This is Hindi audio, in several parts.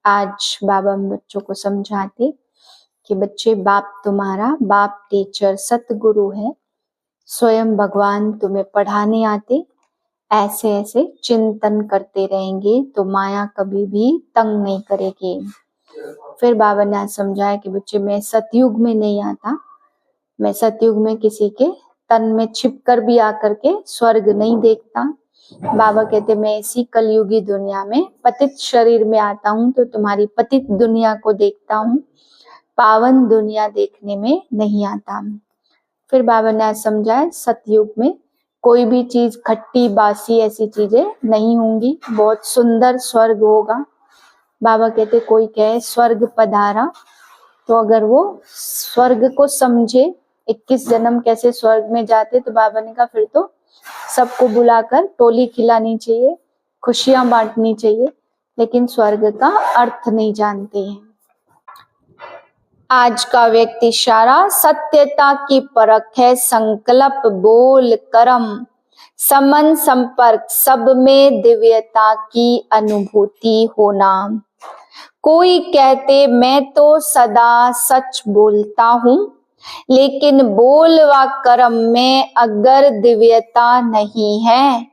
आज बाबा बच्चों को समझाते कि बच्चे, बाप तुम्हारा, बाप टीचर सतगुरु है, स्वयं भगवान तुम्हें पढ़ाने आते। ऐसे ऐसे चिंतन करते रहेंगे तो माया कभी भी तंग नहीं करेगी। फिर बाबा ने आज समझाया कि बच्चे, मैं सतयुग में नहीं आता, मैं सतयुग में किसी के तन में छिपकर भी आकर के स्वर्ग नहीं देखता। बाबा कहते मैं इसी कलयुगी दुनिया में पतित शरीर में आता हूँ तो तुम्हारी पतित दुनिया को देखता हूँ, पावन दुनिया देखने में नहीं आता। फिर बाबा ने आज समझाया सतयुग में कोई भी चीज खट्टी बासी ऐसी चीजें नहीं होंगी, बहुत सुंदर स्वर्ग होगा। बाबा कहते कोई कहे स्वर्ग पधारा, तो अगर वो स्वर्ग को समझे 21 जन्म कैसे स्वर्ग में जाते, तो बाबा ने कहा फिर तो सबको बुलाकर टोली खिलानी चाहिए, खुशियां बांटनी चाहिए, लेकिन स्वर्ग का अर्थ नहीं जानते हैं। आज का व्यक्ति इशारा सत्यता की परख है, संकल्प बोल कर्म समन संपर्क सब में दिव्यता की अनुभूति होना। कोई कहते मैं तो सदा सच बोलता हूँ, लेकिन बोल व कर्म में अगर दिव्यता नहीं है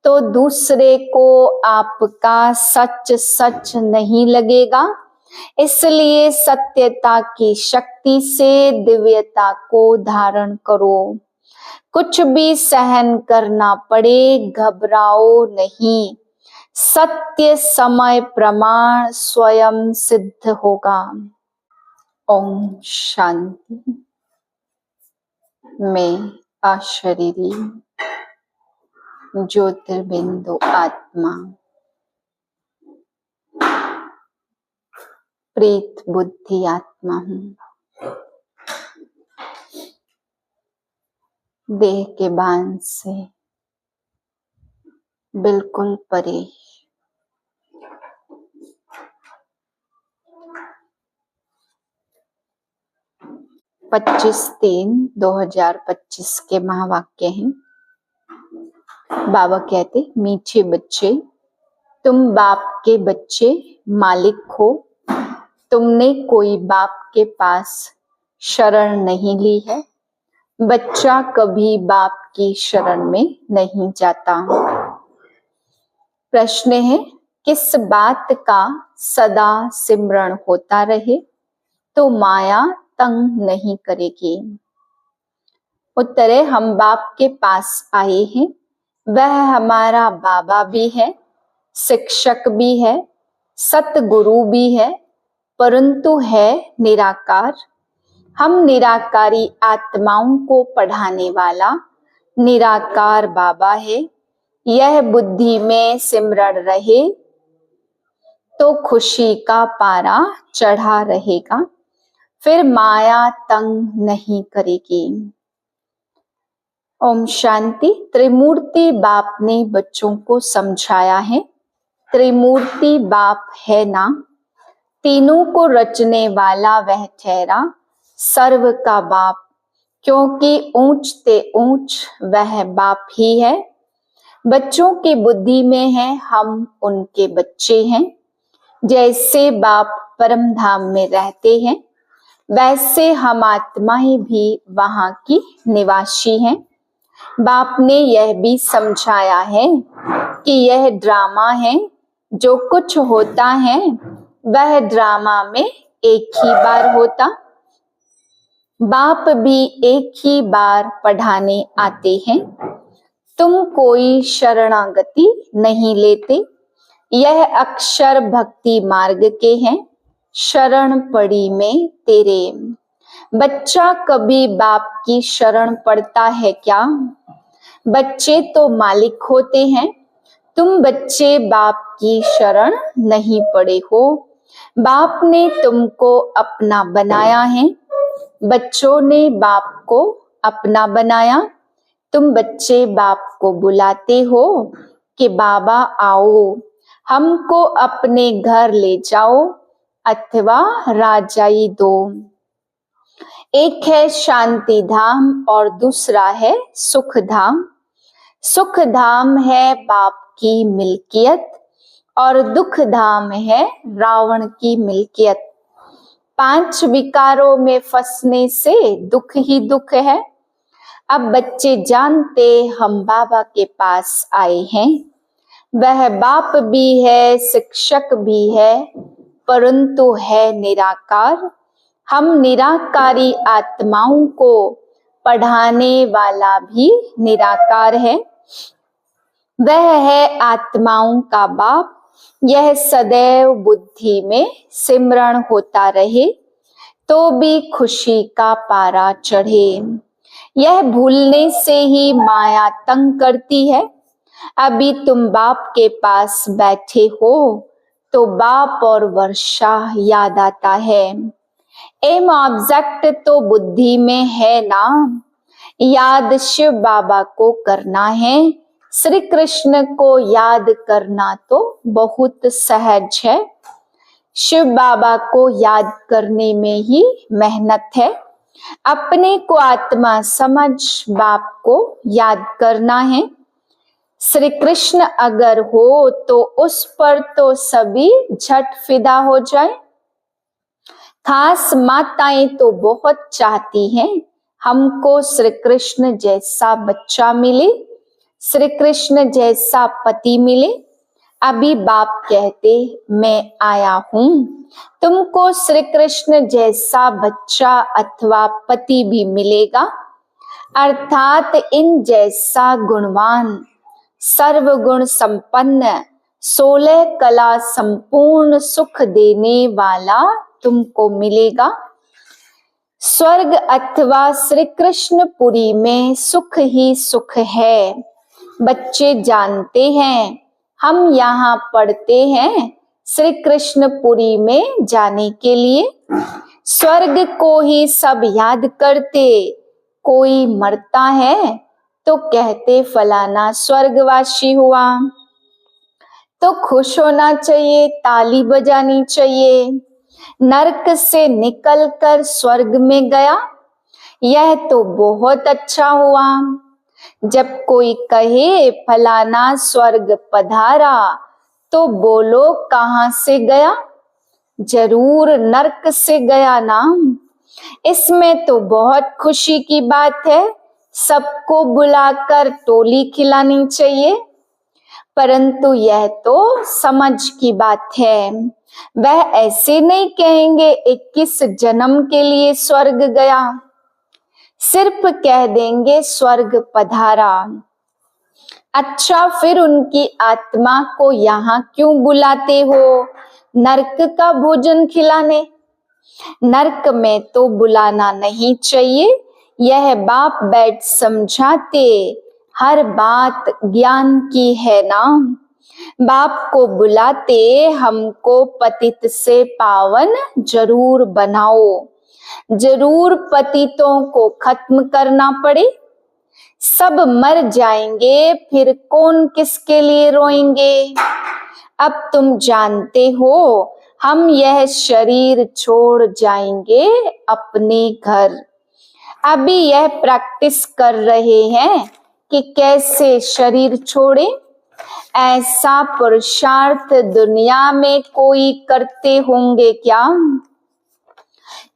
तो दूसरे को आपका सच सच नहीं लगेगा। इसलिए सत्यता की शक्ति से दिव्यता को धारण करो। कुछ भी सहन करना पड़े घबराओ नहीं, सत्य समय प्रमाण स्वयं सिद्ध होगा। ओम शांति। मैं अशरीरी ज्योतिर्बिंदु आत्मा प्रेत बुद्धि आत्मा हूँ, देह के बांध से बिल्कुल परे। पच्चीस 3/2025 के महावाक्य हैं। बाबा कहते मीठे बच्चे, तुम बाप के बच्चे मालिक हो, तुमने कोई बाप के पास शरण नहीं ली है। बच्चा कभी बाप की शरण में नहीं जाता। प्रश्न है किस बात का सदा सिमरण होता रहे तो माया तंग नहीं करेगी। उत्तर है हम बाप के पास आए हैं, वह हमारा बाबा भी है, शिक्षक भी है, सतगुरु भी है, परंतु है निराकार। हम निराकारी आत्माओं को पढ़ाने वाला निराकार बाबा है। यह बुद्धि में सिमरण रहे तो खुशी का पारा चढ़ा रहेगा, फिर माया तंग नहीं करेगी। ओम शांति। त्रिमूर्ति बाप ने बच्चों को समझाया है, त्रिमूर्ति बाप है ना, तीनों को रचने वाला वह ठहरा सर्व का बाप, क्योंकि ऊंचते ऊंच वह बाप ही है। बच्चों की बुद्धि में है हम उनके बच्चे हैं। जैसे बाप परम धाम में रहते हैं, वैसे हम आत्माएं भी वहां की निवासी हैं। बाप ने यह भी समझाया है कि यह ड्रामा है, जो कुछ होता है वह ड्रामा में एक ही बार होता। बाप भी एक ही बार पढ़ाने आते हैं। तुम कोई शरणागति नहीं लेते, यह अक्षर भक्ति मार्ग के हैं, शरण पड़ी में तेरे। बच्चा कभी बाप की शरण पड़ता है क्या? बच्चे तो मालिक होते हैं, तुम बच्चे बाप की शरण नहीं पड़े हो। बाप ने तुमको अपना बनाया है, बच्चों ने बाप को अपना बनाया। तुम बच्चे बाप को बुलाते हो कि बाबा आओ, हमको अपने घर ले जाओ अथवा राजाई दो। एक है शांति धाम और दूसरा है सुख धाम। सुख धाम है बाप की मिल्कियत और दुख धाम है रावण की मिल्कियत। 5 विकारों में फंसने से दुख ही दुख है। अब बच्चे जानते हम बाबा के पास आए हैं। वह बाप भी है, शिक्षक भी है, परंतु है निराकार। हम निराकारी आत्माओं को पढ़ाने वाला भी निराकार है। वह है आत्माओं का बाप। यह सदैव बुद्धि में सिमरण होता रहे तो भी खुशी का पारा चढ़े। यह भूलने से ही माया तंग करती है। अभी तुम बाप के पास बैठे हो तो बाप और वर्षा याद आता है। एम ऑब्जेक्ट तो बुद्धि में है ना, याद शिव बाबा को करना है। श्री कृष्ण को याद करना तो बहुत सहज है। शिव बाबा को याद करने में ही मेहनत है। अपने को आत्मा समझ बाप को याद करना है। श्री कृष्ण अगर हो तो उस पर तो सभी झट फिदा हो जाए। खास माताएं तो बहुत चाहती हैं हमको श्री कृष्ण जैसा बच्चा मिले, श्री कृष्ण जैसा पति मिले। अभी बाप कहते मैं आया हूं, तुमको श्री कृष्ण जैसा बच्चा अथवा पति भी मिलेगा, अर्थात इन जैसा गुणवान, सर्वगुण संपन्न, 16 कला संपूर्ण सुख देने वाला तुमको मिलेगा। स्वर्ग अथवा श्री कृष्णपुरी में सुख ही सुख है। बच्चे जानते हैं हम यहाँ पढ़ते हैं श्री कृष्णपुरी में जाने के लिए। स्वर्ग को ही सब याद करते, कोई मरता है तो कहते फलाना स्वर्गवासी हुआ, तो खुश होना चाहिए, ताली बजानी चाहिए। नरक से निकलकर स्वर्ग में गया, यह तो बहुत अच्छा हुआ। जब कोई कहे फलाना स्वर्ग पधारा तो बोलो कहां से गया, जरूर नरक से गया ना। इसमें तो बहुत खुशी की बात है, सबको बुलाकर टोली खिलानी चाहिए। परंतु यह तो समझ की बात है। वह ऐसे नहीं कहेंगे 21 जन्म के लिए स्वर्ग गया, सिर्फ कह देंगे स्वर्ग पधारा। अच्छा, फिर उनकी आत्मा को यहाँ क्यों बुलाते हो नरक का भोजन खिलाने? नरक में तो बुलाना नहीं चाहिए। यह बाप बैठ समझाते, हर बात ज्ञान की है ना। बाप को बुलाते हमको पतित से पावन जरूर बनाओ, जरूर पतितों को खत्म करना पड़े। सब मर जाएंगे फिर कौन किसके लिए रोएंगे। अब तुम जानते हो हम यह शरीर छोड़ जाएंगे अपने घर। अभी यह प्रैक्टिस कर रहे हैं कि कैसे शरीर छोड़े। ऐसा पुरुषार्थ दुनिया में कोई करते होंगे क्या?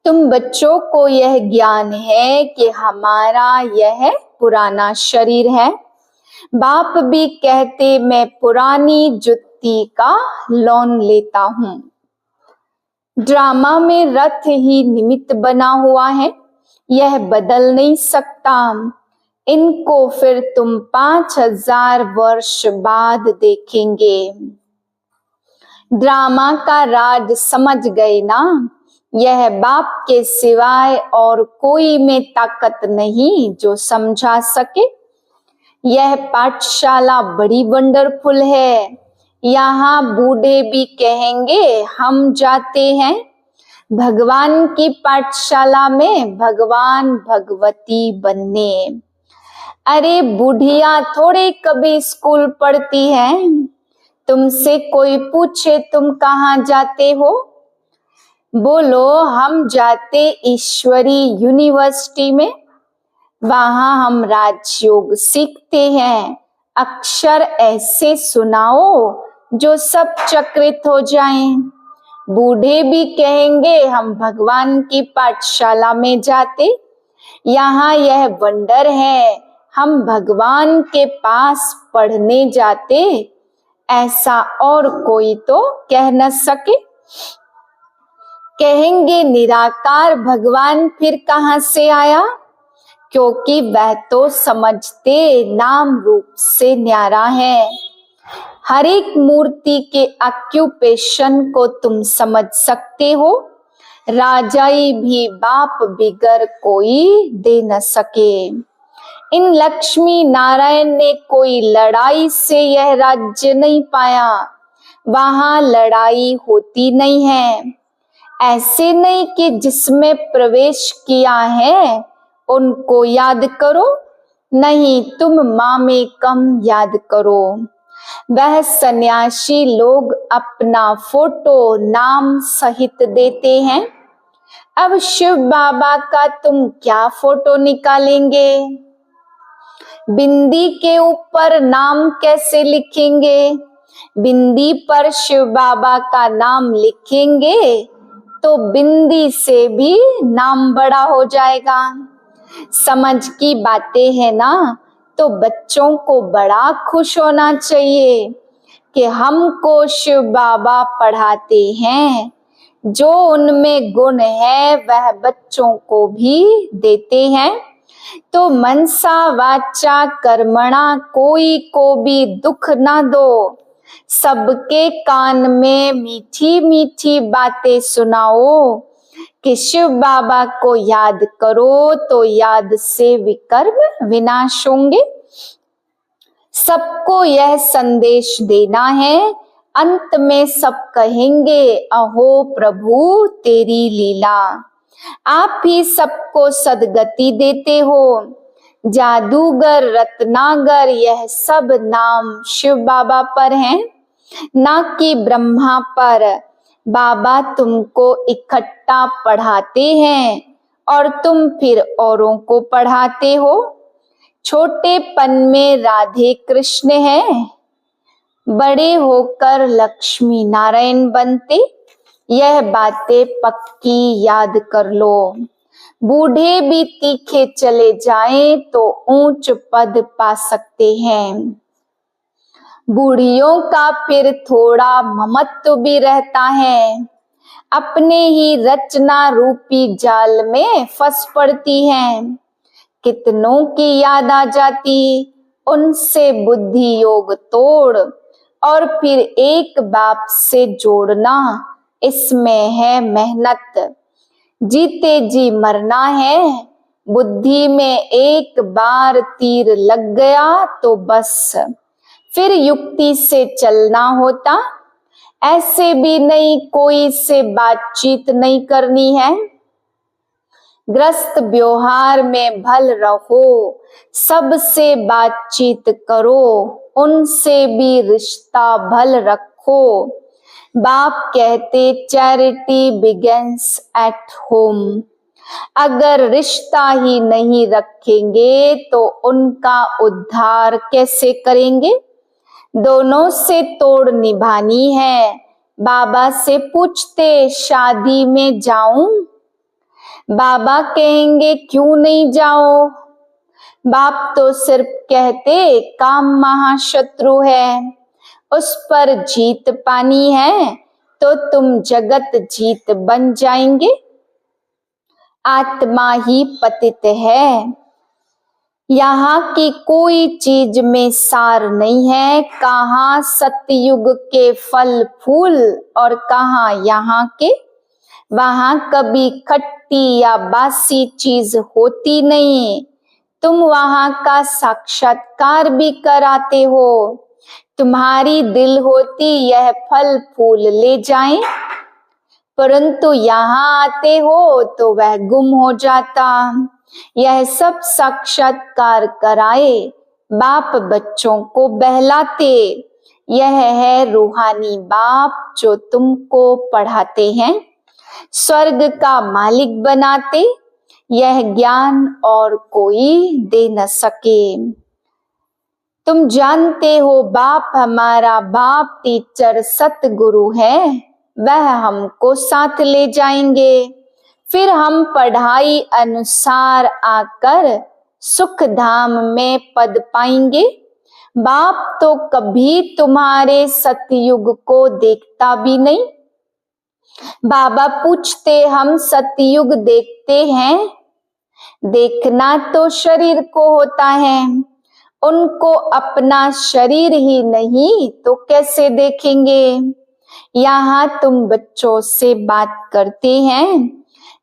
तुम बच्चों को यह ज्ञान है कि हमारा यह पुराना शरीर है। बाप भी कहते मैं पुरानी जुत्ती का लोन लेता हूं। ड्रामा में रथ ही निमित्त बना हुआ है, यह बदल नहीं सकता। इनको फिर तुम 5000 वर्ष बाद देखेंगे। ड्रामा का राज समझ गए ना। यह बाप के सिवाय और कोई में ताकत नहीं जो समझा सके। यह पाठशाला बड़ी वंडरफुल है। यहाँ बूढ़े भी कहेंगे हम जाते हैं। भगवान की पाठशाला में भगवान भगवती बनने। अरे बुढ़िया थोड़े कभी स्कूल पढ़ती हैं। तुमसे कोई पूछे तुम कहाँ जाते हो, बोलो हम जाते ईश्वरी यूनिवर्सिटी में, वहां हम राजयोग सीखते हैं। अक्षर ऐसे सुनाओ जो सब चक्रित हो जाएं। बूढ़े भी कहेंगे हम भगवान की पाठशाला में जाते, यहाँ यह वंडर है, हम भगवान के पास पढ़ने जाते। ऐसा और कोई तो कह न सके। कहेंगे निराकार भगवान फिर कहाँ से आया, क्योंकि वह तो समझते नाम रूप से न्यारा है। हर एक मूर्ति के ऑक्यूपेशन को तुम समझ सकते हो। राजाई भी बाप बिगर कोई दे न सके। इन लक्ष्मी नारायण ने कोई लड़ाई से यह राज्य नहीं पाया, वहां लड़ाई होती नहीं है। ऐसे नहीं कि जिसमें प्रवेश किया है उनको याद करो, नहीं तुम माँ में कम याद करो। वह सन्यासी लोग अपना फोटो नाम सहित देते हैं, अब शिव बाबा का तुम क्या फोटो निकालेंगे? बिंदी के ऊपर नाम कैसे लिखेंगे? बिंदी पर शिव बाबा का नाम लिखेंगे तो बिंदी से भी नाम बड़ा हो जाएगा। समझ की बातें है ना, तो बच्चों को बड़ा खुश होना चाहिए कि हमको शिव बाबा पढ़ाते हैं। जो उनमें गुण है वह बच्चों को भी देते हैं। तो मनसा वाचा कर्मणा कोई को भी दुख ना दो। सबके कान में मीठी मीठी बातें सुनाओ कि शिव बाबा को याद करो तो याद से विकर्म विनाश होंगे। सबको यह संदेश देना है, अंत में सब कहेंगे अहो प्रभु तेरी लीला। आप ही सबको सदगति देते हो। जादूगर रत्नागर यह सब नाम शिव बाबा पर हैं, ना कि ब्रह्मा पर। बाबा तुमको इकट्ठा पढ़ाते हैं और तुम फिर औरों को पढ़ाते हो। छोटेपन में राधे कृष्ण हैं, बड़े होकर लक्ष्मी नारायण बनते। यह बातें पक्की याद कर लो। बूढ़े भी तीखे चले जाएं तो ऊंच पद पा सकते हैं। बूढ़ियों का फिर थोड़ा ममत्व भी रहता है, अपने ही रचना रूपी जाल में फंस पड़ती हैं। कितनों की याद आ जाती, उनसे बुद्धि योग तोड़ और फिर एक बाप से जोड़ना, इसमें है मेहनत। जीते जी मरना है, बुद्धि में एक बार तीर लग गया तो बस फिर युक्ति से चलना होता। ऐसे भी नहीं कोई से बातचीत नहीं करनी है। ग्रस्त व्यवहार में भल रहो, सबसे बातचीत करो, उनसे भी रिश्ता भल रखो। बाप कहते चैरिटी बिगिंस एट होम। अगर रिश्ता ही नहीं रखेंगे तो उनका उद्धार कैसे करेंगे? दोनों से तोड़ निभानी है। बाबा से पूछते शादी में जाऊं? बाबा कहेंगे क्यों नहीं जाओ? बाप तो सिर्फ कहते काम महाशत्रु है, उस पर जीत पानी है तो तुम जगत जीत बन जाएंगे। आत्मा ही पतित है, यहाँ की कोई चीज में सार नहीं है। कहाँ सतयुग के फल फूल और कहाँ यहाँ के। वहां कभी खट्टी या बासी चीज होती नहीं। तुम वहां का साक्षात्कार भी कराते हो। तुम्हारी दिल होती यह फल फूल ले जाएं, परंतु यहाँ आते हो तो वह गुम हो जाता। यह सब साक्षात्कार कराए बाप बच्चों को बहलाते। यह है रूहानी बाप जो तुमको पढ़ाते हैं, स्वर्ग का मालिक बनाते। यह ज्ञान और कोई दे न सके। तुम जानते हो बाप हमारा बाप टीचर सतगुरु है, वह हमको साथ ले जाएंगे। फिर हम पढ़ाई अनुसार आकर सुख धाम में पद पाएंगे। बाप तो कभी तुम्हारे सतयुग को देखता भी नहीं। बाबा पूछते हम सतयुग देखते हैं? देखना तो शरीर को होता है, उनको अपना शरीर ही नहीं तो कैसे देखेंगे। यहाँ तुम बच्चों से बात करते हैं,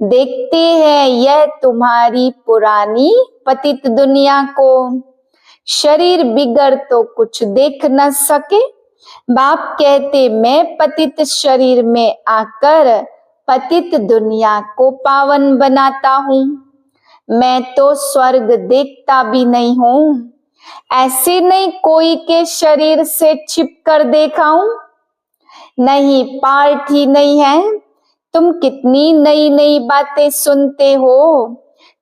देखते हैं यह तुम्हारी पुरानी पतित दुनिया को। शरीर बिगड़ तो कुछ देख न सके। बाप कहते मैं पतित शरीर में आकर पतित दुनिया को पावन बनाता हूँ। मैं तो स्वर्ग देखता भी नहीं हूँ। ऐसे नहीं कोई के शरीर से छिप कर देखा हूँ। नहीं पार्ट ही नहीं है। तुम कितनी नई नई बातें सुनते हो,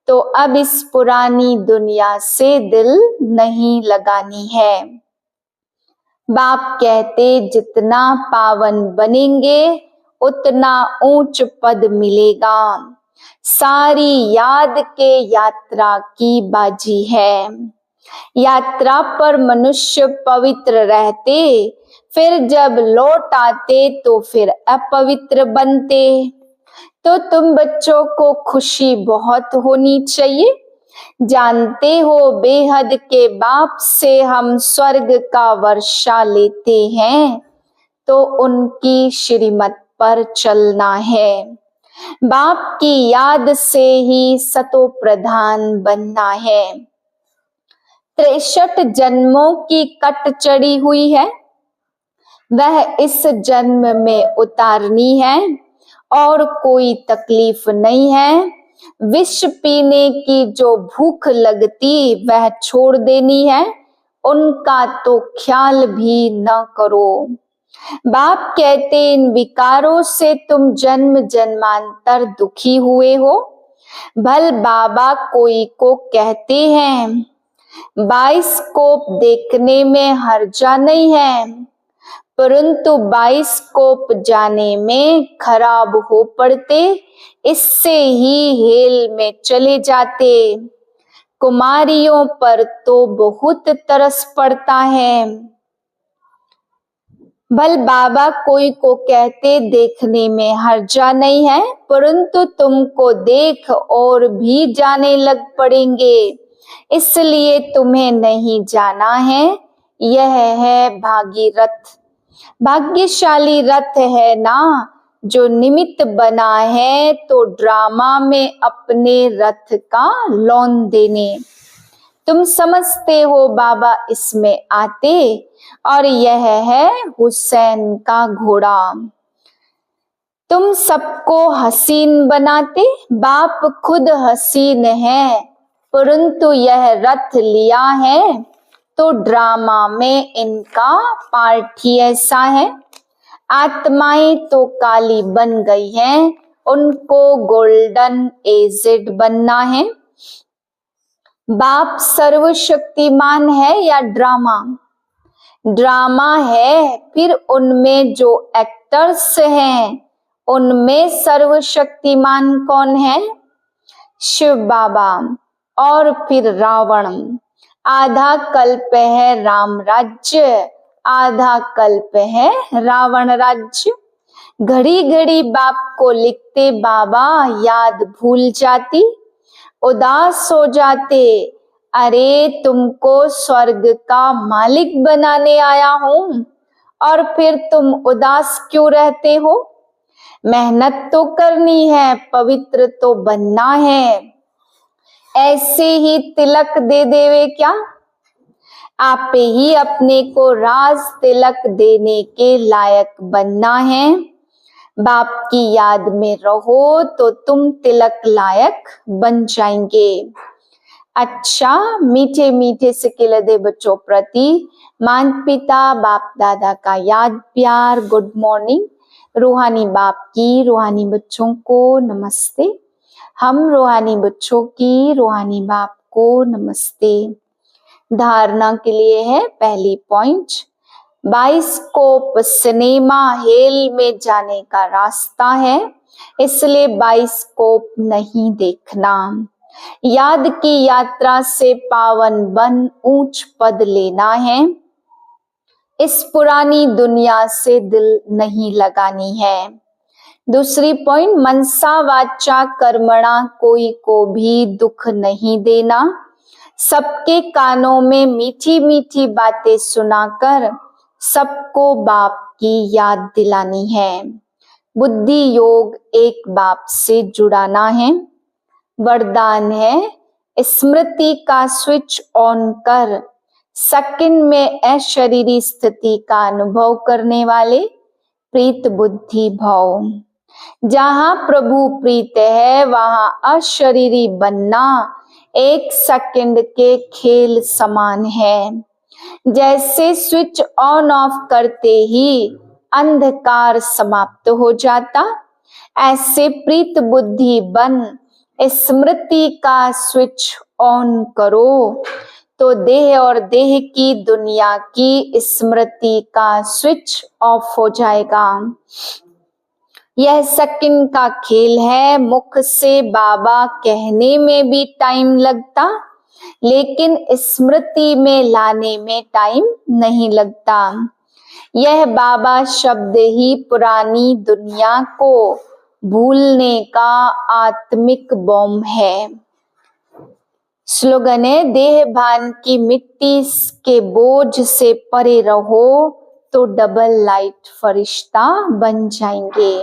तो अब इस पुरानी दुनिया से दिल नहीं लगानी है। बाप कहते जितना पावन बनेंगे उतना ऊंच पद मिलेगा। सारी याद के यात्रा की बाजी है। यात्रा पर मनुष्य पवित्र रहते, फिर जब लौट आते तो फिर अपवित्र बनते। तो तुम बच्चों को खुशी बहुत होनी चाहिए। जानते हो बेहद के बाप से हम स्वर्ग का वर्षा लेते हैं, तो उनकी श्रीमत पर चलना है। बाप की याद से ही सतो प्रधान बनना है। 63 जन्मों की कट चढ़ी हुई है, वह इस जन्म में उतारनी है। और कोई तकलीफ नहीं है। विष पीने की जो भूख लगती वह छोड़ देनी है, उनका तो ख्याल भी न करो। बाप कहते इन विकारों से तुम जन्म जन्मांतर दुखी हुए हो। भल बाबा कोई को कहते हैं बाइस्कोप देखने में हर्जा नहीं है, परंतु बाइस्कोप जाने में खराब हो पड़ते, इससे ही हेल में चले जाते। कुमारियों पर तो बहुत तरस पड़ता है। भल बाबा कोई को कहते देखने में हर्जा नहीं है, परंतु तुमको देख और भी जाने लग पड़ेंगे, इसलिए तुम्हें नहीं जाना है। यह है भागीरथ, भाग्यशाली रथ है ना, जो निमित्त बना है तो ड्रामा में अपने रथ का लौन देने। तुम समझते हो बाबा इसमें आते, और यह है हुसैन का घोड़ा। तुम सबको हसीन बनाते, बाप खुद हसीन है, परंतु यह रथ लिया है तो ड्रामा में इनका पार्ट ही ऐसा है। आत्माएं तो काली बन गई हैं, उनको गोल्डन एजेड बनना है। बाप सर्वशक्तिमान है या ड्रामा? ड्रामा है। फिर उनमें जो एक्टर्स हैं, उनमें सर्वशक्तिमान कौन है? शिव बाबा। और फिर रावण। आधा कल्प है राम राज्य, आधा कल्प है रावण राज्य। घड़ी घड़ी बाप को लिखते बाबा याद भूल जाती, उदास हो जाते। अरे तुमको स्वर्ग का मालिक बनाने आया हूं, और फिर तुम उदास क्यों रहते हो? मेहनत तो करनी है, पवित्र तो बनना है। ऐसे ही तिलक दे देवे क्या? आप ही अपने को राज तिलक देने के लायक बनना है। बाप की याद में रहो तो तुम तिलक लायक बन जाएंगे। अच्छा, मीठे मीठे से किलदे बच्चों प्रति माता पिता बाप दादा का याद प्यार गुड मॉर्निंग। रूहानी बाप की रूहानी बच्चों को नमस्ते। हम रूहानी बच्चों की रूहानी बाप को नमस्ते। धारणा के लिए है पहली पॉइंट, बाइस्कोप सिनेमा हॉल में जाने का रास्ता है, इसलिए बाइस्कोप नहीं देखना। याद की यात्रा से पावन बन ऊंच पद लेना है, इस पुरानी दुनिया से दिल नहीं लगानी है। दूसरी पॉइंट, मनसा वाचा कर्मणा कोई को भी दुख नहीं देना, सबके कानों में मीठी मीठी बातें सुनाकर सबको बाप की याद दिलानी है। बुद्धि योग एक बाप से जुड़ाना है। वरदान है, स्मृति का स्विच ऑन कर सेकंड में अशरीरी स्थिति का अनुभव करने वाले प्रीत बुद्धि भव। जहां प्रभु प्रीत है वहां अशरीरी बनना एक सेकंड के खेल समान है। जैसे स्विच ऑन ऑफ करते ही अंधकार समाप्त हो जाता, ऐसे प्रीत बुद्धि बन स्मृति का स्विच ऑन करो तो देह और देह की दुनिया की स्मृति का स्विच ऑफ हो जाएगा। यह सेकंड का खेल है। मुख से बाबा कहने में भी टाइम लगता, लेकिन स्मृति में लाने में टाइम नहीं लगता। यह बाबा शब्द ही पुरानी दुनिया को भूलने का आत्मिक बॉम्ब है। स्लोगन है, देह भान की मिट्टी के बोझ से परे रहो तो डबल लाइट फरिश्ता बन जाएंगे।